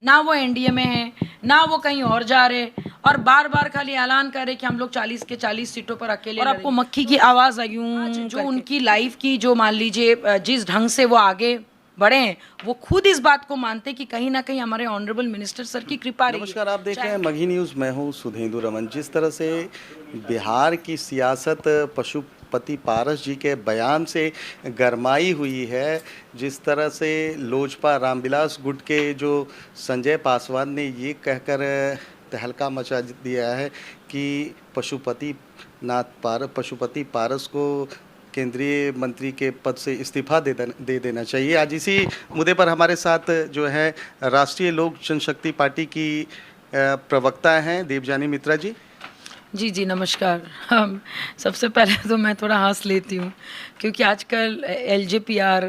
ना वो एनडीए में है, ना वो कहीं और जा रहे, और बार बार खाली ऐलान कर रहे कि हम लोग 40 के 40 सीटों पर अकेले और आपको मक्खी की आवाज़ आई जो उनकी लाइफ की जो मान लीजिए जिस ढंग से वो आगे बढ़े हैं, वो खुद इस बात को मानते कि कहीं ना कहीं हमारे ऑनरेबल मिनिस्टर सर की कृपा रही है। नमस्कार, आप देख रहे हैं मगही न्यूज़। मैं हूं सुधेंदु रमन। जिस तरह से बिहार की सियासत पशुपति पारस जी के बयान से गरमाई हुई है, जिस तरह से लोजपा रामविलास गुट के जो संजय पासवान ने ये कहकर तहलका मचा दिया है कि पशुपति पारस को केंद्रीय मंत्री के पद से इस्तीफा दे देना चाहिए। आज इसी मुद्दे पर हमारे साथ जो है राष्ट्रीय लोक जनशक्ति पार्टी की प्रवक्ता हैं देवजानी मित्रा जी। जी नमस्कार। हम सबसे पहले तो मैं थोड़ा हंस लेती हूँ क्योंकि आजकल एलजेपीआर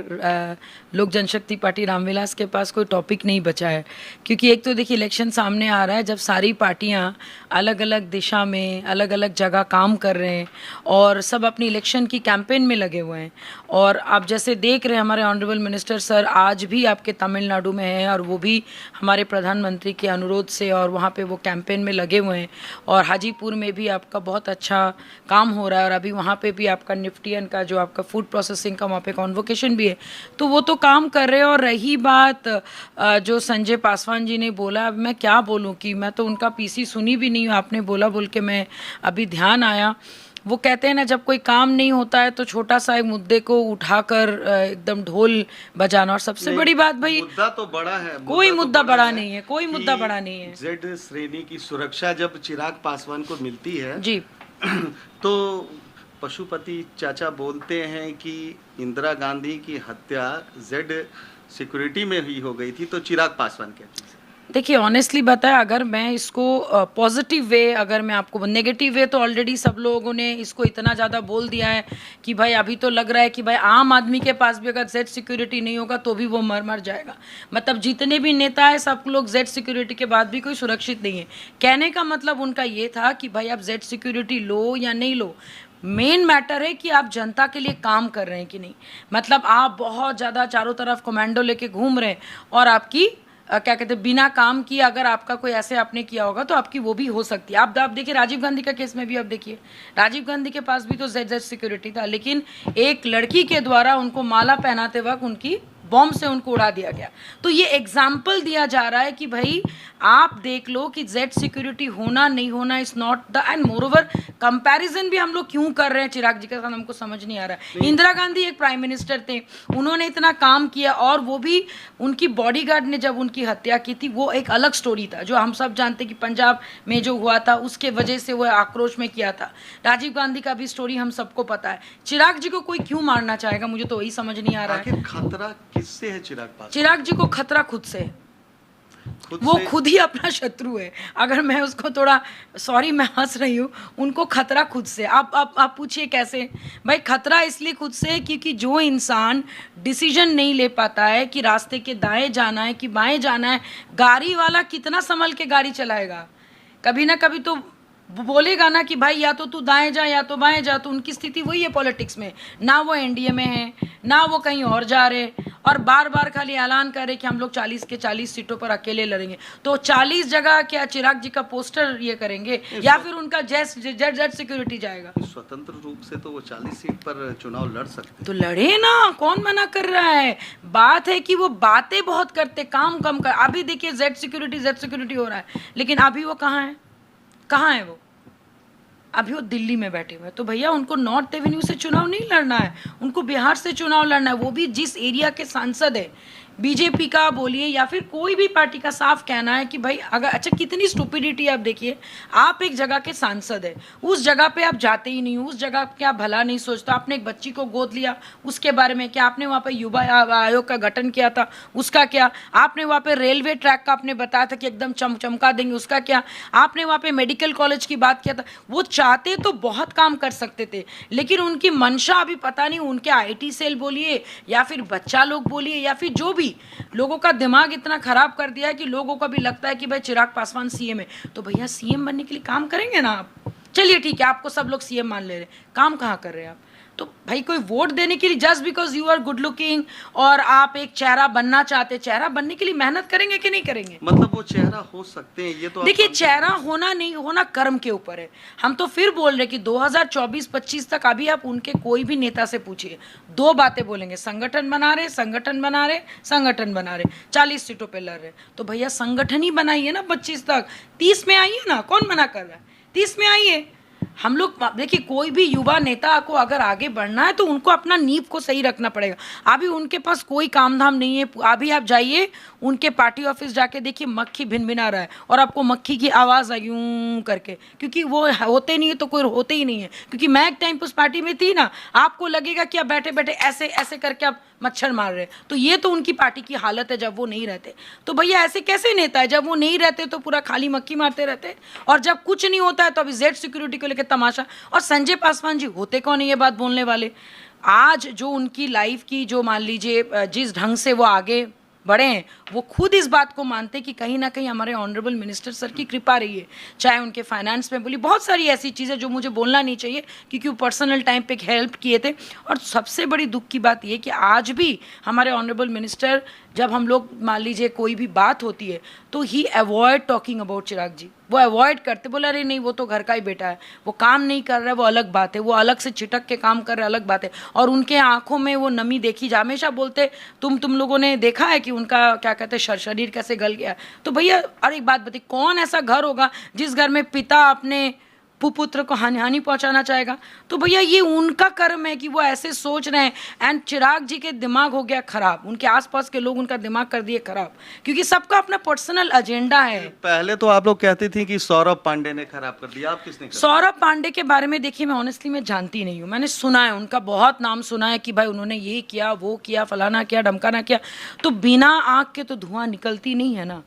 लोक जनशक्ति पार्टी रामविलास के पास कोई टॉपिक नहीं बचा है, क्योंकि एक तो देखिए इलेक्शन सामने आ रहा है जब सारी पार्टियाँ अलग अलग दिशा में अलग अलग जगह काम कर रहे हैं और सब अपनी इलेक्शन की कैंपेन में लगे हुए हैं। और आप जैसे देख रहे हैं हमारे ऑनरेबल मिनिस्टर सर आज भी आपके तमिलनाडु में हैं और वो भी हमारे प्रधानमंत्री के अनुरोध से और वहाँ पे वो कैंपेन में लगे हुए हैं। और हाजीपुर में भी आपका बहुत अच्छा काम हो रहा है और अभी वहाँ पे भी आपका निफ्टियन का जो आपका फूड प्रोसेसिंग का वहाँ पे कॉन्वोकेशन भी है, तो वो तो काम कर रहे हैं। और रही बात जो संजय पासवान जी ने बोला, मैं क्या बोलूँ कि मैं तो उनका पीसी सुनी भी नहीं हूँ, आपने बोला बोल के मैं अभी ध्यान आया। वो कहते हैं ना जब कोई काम नहीं होता है तो छोटा सा एक मुद्दे को उठाकर एकदम ढोल बजाना। और सबसे बड़ी बात भाई मुद्दा तो बड़ा है, कोई मुद्दा बड़ा नहीं है, कोई मुद्दा बड़ा नहीं है। जेड श्रेणी की सुरक्षा जब चिराग पासवान को मिलती है जी तो पशुपति चाचा बोलते हैं कि इंदिरा गांधी की हत्या जेड सिक्योरिटी में ही हो गई थी, तो चिराग पासवान कहते हैं। देखिए ऑनेस्टली बताया, अगर मैं इसको पॉजिटिव वे, अगर मैं आपको नेगेटिव वे, तो ऑलरेडी सब लोगों ने इसको इतना ज़्यादा बोल दिया है कि भाई अभी तो लग रहा है कि भाई आम आदमी के पास भी अगर जेड सिक्योरिटी नहीं होगा तो भी वो मर जाएगा। मतलब जितने भी नेता है सब लोग जेड सिक्योरिटी के बाद भी कोई सुरक्षित नहीं है। कहने का मतलब उनका ये था कि भाई आप जेड सिक्योरिटी लो या नहीं लो, मेन मैटर है कि आप जनता के लिए काम कर रहे हैं कि नहीं। मतलब आप बहुत ज़्यादा चारों तरफ कमांडो लेके घूम रहे हैं और आपकी क्या कहते हैं बिना काम किए अगर आपका कोई ऐसे आपने किया होगा तो आपकी वो भी हो सकती है। आप देखिए राजीव गांधी का केस में भी आप देखिए, राजीव गांधी के पास भी तो जेड सिक्योरिटी था, लेकिन एक लड़की के द्वारा उनको माला पहनाते वक्त उनकी बॉम्ब से उनको उड़ा दिया गया। तो ये एग्जाम्पल दिया जा रहा है कि भाई आप देख लो कि जेड सिक्योरिटी होना नहीं होना is not the, and more over comparison भी हम लोग क्यों कर रहे हैं चिराग जी के साथ हमको समझ नहीं आ रहा है। इंदिरा गांधी एक प्राइम मिनिस्टर थे, उन्होंने इतना काम किया और वो भी उनकी बॉडीगार्ड ने जब उनकी हत्या की थी वो एक अलग स्टोरी था, जो हम सब जानते कि पंजाब में जो हुआ था उसके वजह से वो आक्रोश में किया था। राजीव गांधी का भी स्टोरी हम सबको पता है। चिराग जी को कोई क्यों मारना चाहेगा, मुझे तो वही समझ नहीं आ रहा है। खतरा किससे है चिराग पासवान? चिराग जी को खतरा खुद से है, वो खुद ही अपना शत्रु है। अगर मैं उसको थोड़ा, सॉरी मैं हंस रही हूँ, उनको खतरा खुद से। आप पूछिए कैसे भाई? खतरा इसलिए खुद से क्योंकि जो इंसान डिसीजन नहीं ले पाता है कि रास्ते के दाएं जाना है कि बाएं जाना है, गाड़ी वाला कितना संभल के गाड़ी चलाएगा? कभी ना कभी तो बोलेगा ना कि भाई या तो तू दाएं जा या तो बाएं जा। तो उनकी स्थिति वही है पॉलिटिक्स में, ना वो एनडीए में है ना वो कहीं और जा रहे, और बार बार खाली ऐलान कर रहे कि हम लोग 40 के 40 सीटों पर अकेले लड़ेंगे। तो 40 जगह क्या चिराग जी का पोस्टर ये करेंगे या फिर उनका जेड सिक्योरिटी जाएगा? स्वतंत्र रूप से तो वो 40 सीट पर चुनाव लड़ सकते, तो लड़े ना, कौन मना कर रहा है? बात है कि वो बातें बहुत करते, काम कम कर। अभी देखिए जेड सिक्योरिटी हो रहा है, लेकिन अभी वो कहाँ है? कहाँ है वो? अभी वो दिल्ली में बैठे हुए हैं। तो भैया उनको नॉर्थ एवेन्यू से चुनाव नहीं लड़ना है, उनको बिहार से चुनाव लड़ना है, वो भी जिस एरिया के सांसद है। बीजेपी का बोलिए या फिर कोई भी पार्टी का साफ कहना है कि भाई अगर, अच्छा कितनी स्टूपिडिटी आप देखिए, आप एक जगह के सांसद है, उस जगह पे आप जाते ही नहीं हो, उस जगह क्या भला नहीं सोचता। आपने एक बच्ची को गोद लिया, उसके बारे में क्या? आपने वहाँ पे युवा आयोग का गठन किया था, उसका क्या? आपने वहाँ पे रेलवे ट्रैक का आपने बताया था कि एकदम चमका देंगे, उसका क्या? आपने वहाँ पे मेडिकल कॉलेज की बात किया था। वो चाहते तो बहुत काम कर सकते थे, लेकिन उनकी मंशा अभी पता नहीं, उनके IT सेल बोलिए या फिर बच्चा लोग बोलिए या फिर जो भी लोगों का दिमाग इतना खराब कर दिया है कि लोगों को भी लगता है कि भाई चिराग पासवान सीएम है, तो भैया सीएम बनने के लिए काम करेंगे ना आप? चलिए ठीक है, आपको सब लोग सीएम मान ले रहे, काम कहाँ कर रहे हैं आप? तो भाई कोई वोट देने के लिए just because you are good looking और आप एक चेहरा बनना चाहते, चेहरा बनने के लिए मेहनत करेंगे कि नहीं करेंगे? मतलब वो चेहरा हो सकते हैं, ये तो आप देखिए, मानते चेहरा होना नहीं होना कर्म के ऊपर है। हम तो फिर बोल रहे कि 2024-25 तक अभी आप उनके कोई भी नेता से पूछिए, दो बातें बोलेंगे, संगठन बना रहे, संगठन बना रहे, संगठन बना रहे, 40 सीटों पे लड़ रहे। तो भैया संगठन ही बनाइए ना 25 तक, 30 में आइए ना, कौन मना कर रहा है? 30 में आइए। हम लोग देखिए, कोई भी युवा नेता को अगर आगे बढ़ना है तो उनको अपना नींव को सही रखना पड़ेगा। अभी उनके पास कोई काम धाम नहीं है। अभी आप जाइए उनके पार्टी ऑफिस जाके देखिए, मक्खी भिनभिना रहा है और आपको मक्खी की आवाज़ आई यूं करके, क्योंकि वो होते नहीं है तो कोई होते ही नहीं है। क्योंकि मैं एक टाइम उस पार्टी में थी ना, आपको लगेगा कि आप बैठे बैठे ऐसे ऐसे करके आप मच्छर मार रहे हैं। तो ये तो उनकी पार्टी की हालत है जब वो नहीं रहते। तो भैया ऐसे कैसे नेता है? जब वो नहीं रहते तो पूरा खाली मक्खी मारते रहते, और जब कुछ नहीं होता है तो अभी जेड सिक्योरिटी को लेकर तमाशा। और संजय पासवान जी होते कौन है ये बात बोलने वाले? आज जो उनकी लाइफ की जो मान लीजिए जिस ढंग से वो आगे बढ़े हैं, वो खुद इस बात को मानते हैं कि कहीं ना कहीं हमारे ऑनरेबल मिनिस्टर सर की कृपा रही है। चाहे उनके फाइनेंस में बोली, बहुत सारी ऐसी चीज़ें जो मुझे बोलना नहीं चाहिए क्योंकि वो पर्सनल टाइम पे हेल्प किए थे। और सबसे बड़ी दुख की बात ये कि आज भी हमारे ऑनरेबल मिनिस्टर, जब हम लोग मान लीजिए कोई भी बात होती है तो ही अवॉइड टॉकिंग अबाउट चिराग जी। वो अवॉइड करते, बोला अरे नहीं वो तो घर का ही बेटा है, वो काम नहीं कर रहा है, वो अलग बात है, वो अलग से छिटक के काम कर रहा है, अलग बात है। और उनके आंखों में वो नमी देखी जा, हमेशा बोलते तुम लोगों ने देखा है कि उनका क्या कहते हैं शरीर कैसे गल गया। तो भैया और एक बात बताइए, कौन ऐसा घर होगा जिस घर में पिता अपने पुत्र को हानि पहुंचाना चाहेगा? तो भैया ये उनका कर्म है कि वो ऐसे सोच रहे हैं। एंड चिराग जी के दिमाग हो गया खराब, उनके आसपास के लोग उनका दिमाग कर दिए खराब, क्योंकि सबका अपना पर्सनल एजेंडा है। पहले तो आप लोग कहती थी कि सौरभ पांडे ने खराब कर दिया, आप किसने? सौरभ पांडे के बारे में देखिए, मैं ऑनेस्टली मैं जानती नहीं हूँ। मैंने सुना है, उनका बहुत नाम सुना है कि भाई उन्होंने ये किया, वो किया, फलाना किया, ढमकाना किया। तो बिना आँख के तो धुआं निकलती नहीं है ना।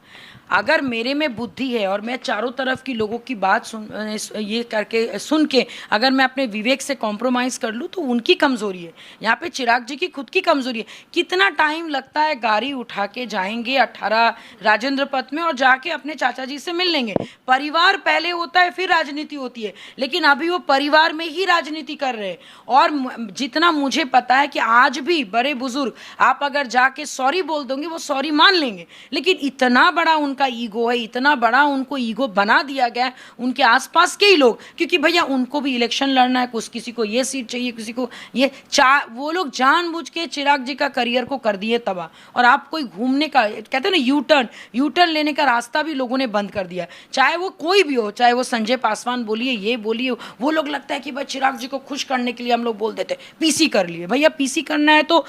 अगर मेरे में बुद्धि है और मैं चारों तरफ की लोगों की बात सुन के अगर मैं अपने विवेक से कॉम्प्रोमाइज़ कर लूँ तो उनकी कमज़ोरी है। यहाँ पे चिराग जी की खुद की कमज़ोरी है। कितना टाइम लगता है, गाड़ी उठा के जाएंगे 18 राजेंद्र पथ में और जाके अपने चाचा जी से मिल लेंगे। परिवार पहले होता है, फिर राजनीति होती है, लेकिन अभी वो परिवार में ही राजनीति कर रहे हैं। और जितना मुझे पता है कि आज भी बड़े बुजुर्ग आप अगर जाके सॉरी बोल दोगे वो सॉरी मान लेंगे, लेकिन इतना बड़ा उनका ईगो है, इतना बड़ा उनको ईगो बना दिया गया है उनके आसपास के ही लोग। क्योंकि भैया उनको भी इलेक्शन लड़ना है, कुछ किसी को ये सीट चाहिए, किसी को ये वो लोग जानबूझ के चिराग जी का करियर को कर दिए तबाह। और आप कोई घूमने का कहते हैं ना, यू टर्न लेने का रास्ता भी लोगों ने बंद कर दिया। चाहे वो कोई भी हो, चाहे वो संजय पासवान बोलिए, ये बोलिए, वो लोग लगता है कि भाई चिराग जी को खुश करने के लिए हम लोग बोल देते पीसी कर लिए। भैया पीसी करना है तो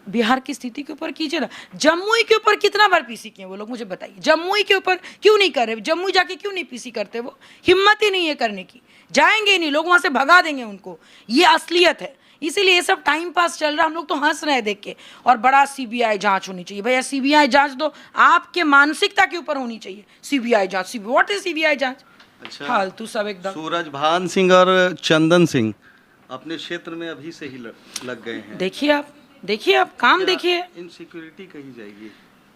बिहार की स्थिति के ऊपर कीजिए ना। जम्मू के ऊपर कितना बार पीसी किए वो लोग, मुझे बताइए। जम्मू के ऊपर क्यों नहीं कर रहे? जम्मू जाके क्यों नहीं पीसी करते? वो हिम्मत ही नहीं है करने की, जाएंगे नहीं, लोग वहां से भगा देंगे उनको। ये असलियत है, इसीलिए ये सब टाइम पास चल रहा है। हम लोग तो हंस रहे हैं देख के। और बड़ा सीबीआई जांच होनी चाहिए। भैया सीबीआई जांच तो आपके मानसिकता के ऊपर होनी चाहिए। सीबीआई जांच, व्हाट इज सीबीआई जांच? अच्छा, फालतू सब एकदम। सूरजभान सिंह और चंदन सिंह अपने क्षेत्र में अभी से ही लग गए हैं। देखिए आप काम देखिए। इनसिक्योरिटी कही जाएगी?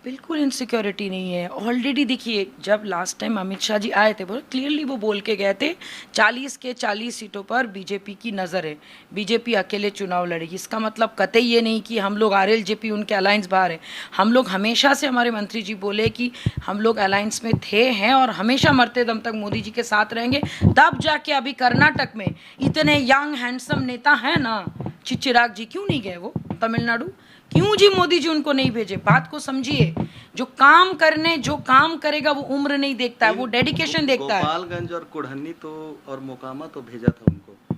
बिल्कुल इनसिक्योरिटी नहीं है। ऑलरेडी देखिए, जब लास्ट टाइम अमित शाह जी आए थे, बहुत क्लियरली वो बोल के गए थे 40 के 40 सीटों पर बीजेपी की नज़र है, बीजेपी अकेले चुनाव लड़ेगी। इसका मतलब कतई ये नहीं कि हम लोग आरएलजेपी उनके अलायंस बाहर है। हम लोग हमेशा से, हमारे मंत्री जी बोले कि हम लोग अलायंस में थे, हैं और हमेशा मरते दम तक मोदी जी के साथ रहेंगे। तब जाके अभी कर्नाटक में इतने यंग हैंडसम नेता हैं ना, चिराग जी क्यों नहीं गए वो तमिलनाडु? क्यों जी मोदी जी उनको नहीं भेजे? बात को समझिए। जो काम करेगा वो उम्र नहीं देखता है, वो डेडिकेशन देखता है। गोपालगंज और कुढ़नी तो और मोकामा तो भेजा था उनको।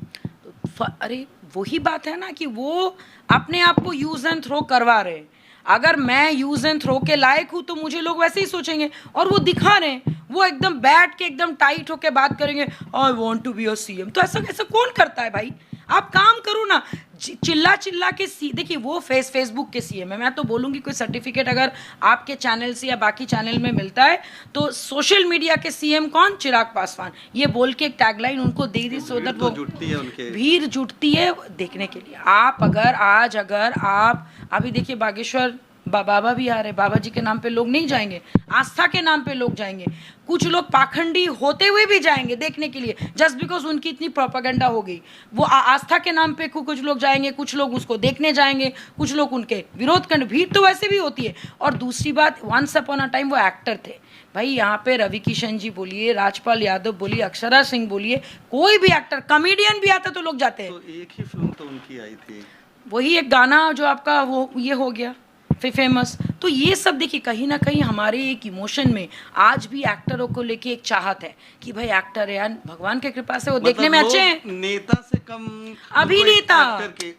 तो अरे वही बात है ना कि वो अपने आप को यूज एंड थ्रो करवा रहे हैं। अगर मैं यूज एंड थ्रो के लायक हूँ तो मुझे लोग वैसे ही सोचेंगे। और वो दिखा रहे हैं, वो एकदम बैठ के एकदम टाइट होके बात करेंगे, I want to be a CM. तो ऐसा कौन करता है भाई? आप काम करो ना। चिल्ला के देखिए, वो फेसबुक के सीएम है। मैं तो बोलूँगी कोई सर्टिफिकेट अगर आपके चैनल से या बाकी चैनल में मिलता है तो सोशल मीडिया के सीएम कौन? चिराग पासवान। ये बोल के एक टैगलाइन उनको दे दी, सो दैट वो भीड़ जुटती है देखने के लिए। अगर आप अभी देखिए बागेश्वर बाबा भी आ रहे, बाबा जी के नाम पे लोग नहीं जाएंगे, आस्था के नाम पे लोग जाएंगे। कुछ लोग पाखंडी होते हुए भी जाएंगे देखने के लिए, जस्ट बिकॉज उनकी इतनी प्रोपागेंडा हो गई। वो आस्था के नाम पे कुछ लोग जाएंगे, कुछ लोग उसको देखने जाएंगे, कुछ लोग उनके विरोध करने। भीड़ तो वैसे भी होती है। और दूसरी बात, वंस अपॉन अ टाइम वो एक्टर थे भाई। यहाँ पे रवि किशन जी बोलिए, राजपाल यादव बोलिए, अक्षरा सिंह बोलिए, कोई भी एक्टर, कॉमेडियन भी आता तो लोग जाते हैं। तो एक ही फिल्म तो उनकी आई थी, वही एक गाना जो आपका वो ये हो गया फेमस। तो ये सब देखिए कहीं ना कहीं हमारे एक इमोशन में आज भी एक्टरों को लेके एक चाहत है कि भाई एक्टर है यार, भगवान की कृपा से वो मतलब देखने में अच्छे हैं। नेता से कम अभिनेता,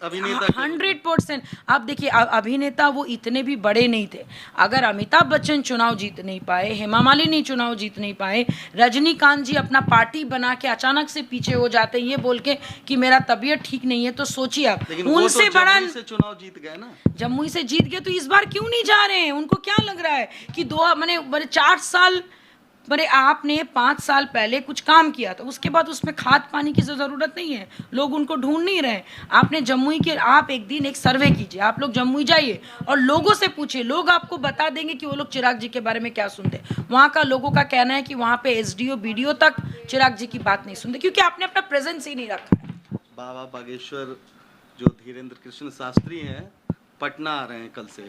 अभिनेता 100%। आप देखिए अभिनेता वो इतने भी बड़े नहीं थे। अगर अमिताभ बच्चन चुनाव जीत नहीं पाए, हेमा मालिनी चुनाव जीत नहीं पाए, रजनीकांत जी अपना पार्टी बना के अचानक से पीछे हो जाते हैं ये बोल के कि मेरा तबीयत ठीक नहीं है, तो सोचिए आप, उनसे बड़ा चुनाव जीत गए ना, जम्मू से जीत गए, तो इस बार क्यों नहीं जा रहे हैं? उनको क्या लग रहा है कि बड़े 4 साल, बड़े आपने 5 साल पहले कुछ काम किया था, उसके बाद उसमें खाद पानी की जरूरत नहीं है, लोग उनको ढूंढ नहीं रहे। आपने जम्मू के, आप एक दिन एक सर्वे कीजिए, आप लोग जम्मू जाइए और लोगों से पूछिए, लोग आपको बता देंगे कि वो लोग चिराग जी के बारे में क्या सुनते हैं। वहाँ का लोगों का कहना है कि वहाँ पे एसडीओ बीडीओ तक चिराग जी की बात नहीं सुनते, क्योंकि आपने अपना प्रेजेंस ही नहीं रखा है। बाबा बागेश्वर जो धीरेन्द्र कृष्ण शास्त्री हैं पटना आ रहे हैं कल से,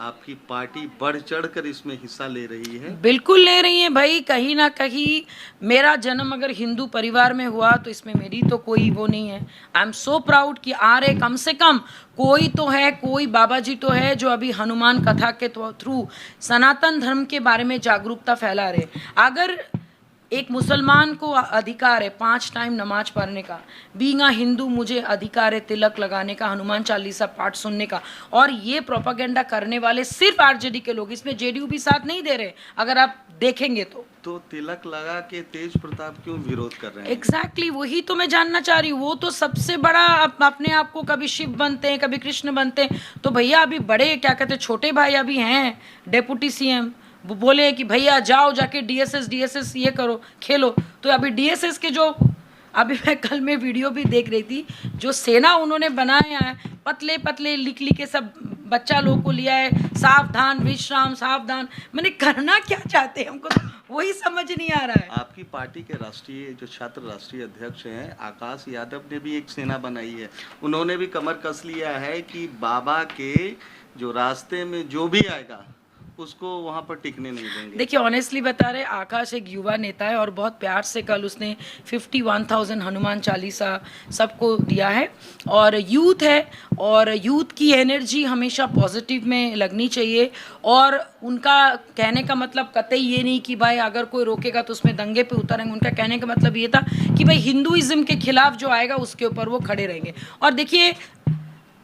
आपकी पार्टी बढ़ चढ़कर इसमें हिस्सा ले रही है? बिल्कुल ले रही है भाई। कहीं ना कहीं मेरा जन्म अगर हिंदू परिवार में हुआ तो इसमें मेरी तो कोई वो नहीं है। आई एम सो प्राउड कि आ रहे, कम से कम कोई तो है, कोई बाबा जी तो है जो अभी हनुमान कथा के थ्रू सनातन धर्म के बारे में जागरूकता फैला रहे। अगर एक मुसलमान को अधिकार है 5 टाइम नमाज पढ़ने का, बीइंग अ हिंदू मुझे अधिकार है तिलक लगाने का, हनुमान चालीसा पाठ सुनने का, और ये प्रोपागेंडा करने वाले सिर्फ आरजेडी के लोग, इसमें जेडीयू भी साथ नहीं दे रहे अगर आप देखेंगे तो तिलक लगा के तेज प्रताप क्यों विरोध कर रहे हैं? एग्जैक्टली वही तो मैं जानना चाह रही हूँ। वो तो सबसे बड़ा अपने आप को कभी शिव बनते हैं, कभी कृष्ण बनते हैं। तो भैया अभी बड़े क्या कहते हैं, छोटे भाई अभी हैं डेप्यूटी सीएम, वो बोले कि भैया जाओ जाके डीएसएस ये करो, खेलो। तो अभी डीएसएस के जो, अभी मैं कल में वीडियो भी देख रही थी, जो सेना उन्होंने बनाया है, पतले पतले लिख के सब बच्चा लोग को लिया है, सावधान विश्राम सावधान। मैंने करना क्या चाहते हैं, हमको तो वही समझ नहीं आ रहा है। आपकी पार्टी के राष्ट्रीय जो छात्र राष्ट्रीय अध्यक्ष हैं आकाश यादव ने भी एक सेना बनाई है, उन्होंने भी कमर कस लिया है कि बाबा के जो रास्ते में जो भी आएगा उसको वहाँ पर टिकने नहीं देंगे। देखिए ऑनेस्टली बता रहे, आकाश एक युवा नेता है और बहुत प्यार से कल उसने 51,000 हनुमान चालीसा सबको दिया है। और यूथ है, और यूथ की एनर्जी हमेशा पॉजिटिव में लगनी चाहिए। और उनका कहने का मतलब कतई ये नहीं कि भाई अगर कोई रोकेगा तो उसमें दंगे पे उतरेंगे। उनका कहने का मतलब ये था कि भाई हिंदुइज्म के खिलाफ जो आएगा उसके ऊपर वो खड़े रहेंगे। और देखिए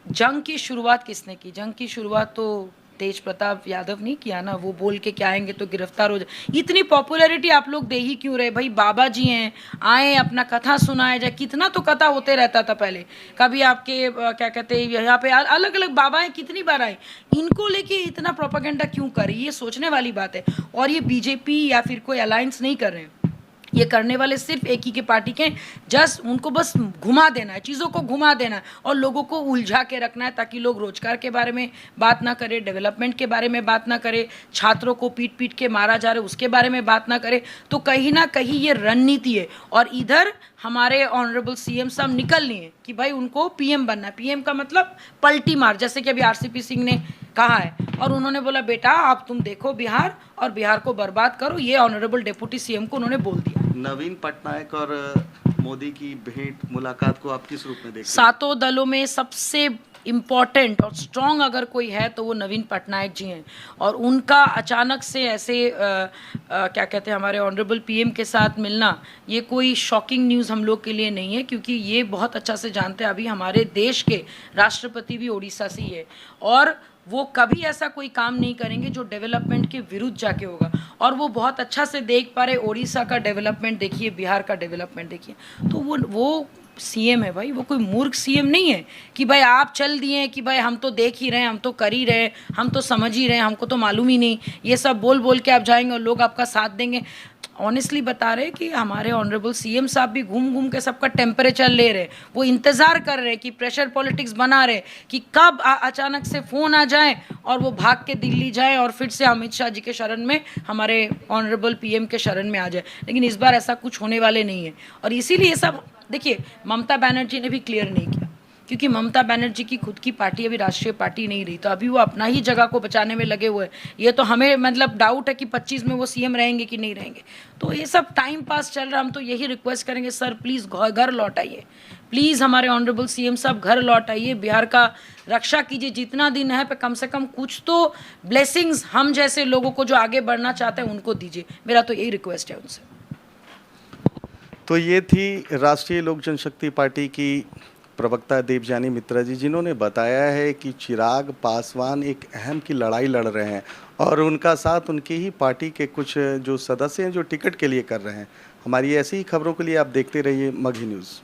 जंग की शुरुआत किसने की? जंग की शुरुआत तो तेज प्रताप यादव नहीं किया ना। वो बोल के क्या आएंगे तो गिरफ्तार हो जाए। इतनी पॉपुलैरिटी आप लोग दे ही क्यों रहे भाई? बाबा जी हैं, आए अपना कथा सुनाया जाए। कितना तो कथा होते रहता था पहले। कभी आपके क्या कहते हैं यहाँ पे अलग अलग बाबा हैं, कितनी बार आए। इनको लेके इतना प्रोपेगेंडा क्यों करे? ये सोचने वाली बात है। और ये बीजेपी या फिर कोई अलायंस नहीं कर रहे हैं, ये करने वाले सिर्फ एक ही के पार्टी के, जस्ट उनको बस घुमा देना है, चीज़ों को घुमा देना है और लोगों को उलझा के रखना है, ताकि लोग रोजगार के बारे में बात ना करें, डेवलपमेंट के बारे में बात ना करें, छात्रों को पीट पीट के मारा जा रहा है उसके बारे में बात ना करें। तो कहीं ना कहीं ये रणनीति है। और इधर हमारे ऑनरेबल सीएम साहब निकल लिए हैं कि भाई उनको पीएम बनना है। पीएम का मतलब पलटी मार, जैसे कि अभी आरसीपी सिंह ने कहा है। और उन्होंने बोला बेटा आप तुम देखो बिहार और बिहार को बर्बाद करो, ये ऑनरेबल डिप्टी सीएम को उन्होंने बोल दिया। नवीन पटनायक और मोदी की भेंट मुलाकात को आप किस रूप में देखते हैं? सातों दलों में सबसे इम्पॉर्टेंट और स्ट्रॉन्ग अगर कोई है तो वो नवीन पटनायक जी हैं। और उनका अचानक से ऐसे क्या कहते हैं हमारे ऑनरेबल पीएम के साथ मिलना, ये कोई शॉकिंग न्यूज़ हम लोग के लिए नहीं है, क्योंकि ये बहुत अच्छा से जानते हैं अभी हमारे देश के राष्ट्रपति भी उड़ीसा से ही है। और वो कभी ऐसा कोई काम नहीं करेंगे जो डेवलपमेंट के विरुद्ध जाके होगा। और वो बहुत अच्छा से देख पा रहे, उड़ीसा का डेवलपमेंट देखिए, बिहार का डेवलपमेंट देखिए। तो वो सीएम है भाई, वो कोई मूर्ख सीएम नहीं है कि भाई आप चल दिए कि भाई हम तो देख ही रहे हैं, हम तो कर ही रहे हैं, हम तो समझ ही रहे हैं, हमको तो मालूम ही नहीं, ये सब बोल बोल के आप जाएंगे और लोग आपका साथ देंगे। ऑनेस्टली बता रहे कि हमारे ऑनरेबल सीएम साहब भी घूम घूम के सबका टेम्परेचर ले रहे, वो इंतज़ार कर रहे कि प्रेशर पॉलिटिक्स बना रहे कि कब अचानक से फ़ोन आ जाए और वो भाग के दिल्ली जाए और फिर से अमित शाह जी के शरण में, हमारे ऑनरेबल पीएम के शरण में आ जाए। लेकिन इस बार ऐसा कुछ होने वाले नहीं है। और इसीलिए सब देखिए, ममता बनर्जी ने भी क्लियर नहीं किया, क्योंकि ममता बनर्जी की खुद की पार्टी अभी राष्ट्रीय पार्टी नहीं रही, तो अभी वो अपना ही जगह को बचाने में लगे हुए हैं। ये तो हमें मतलब डाउट है कि 25 में वो सीएम रहेंगे कि नहीं रहेंगे। तो ये सब टाइम पास चल रहा है। हम तो यही रिक्वेस्ट करेंगे, सर प्लीज़ घर लौट आइए, प्लीज़ हमारे ऑनरेबल सीएम साहब घर लौट आइए, बिहार का रक्षा कीजिए। जितना दिन है पे कम से कम कुछ तो ब्लेसिंग्स हम जैसे लोगों को जो आगे बढ़ना चाहते हैं उनको दीजिए। मेरा तो यही रिक्वेस्ट है उनसे। तो ये थी राष्ट्रीय लोक जनशक्ति पार्टी की प्रवक्ता देवयानी मित्रा जी, जिन्होंने बताया है कि चिराग पासवान एक अहम की लड़ाई लड़ रहे हैं और उनका साथ उनकी ही पार्टी के कुछ जो सदस्य हैं जो टिकट के लिए कर रहे हैं। हमारी ऐसी ही खबरों के लिए आप देखते रहिए मगही न्यूज़।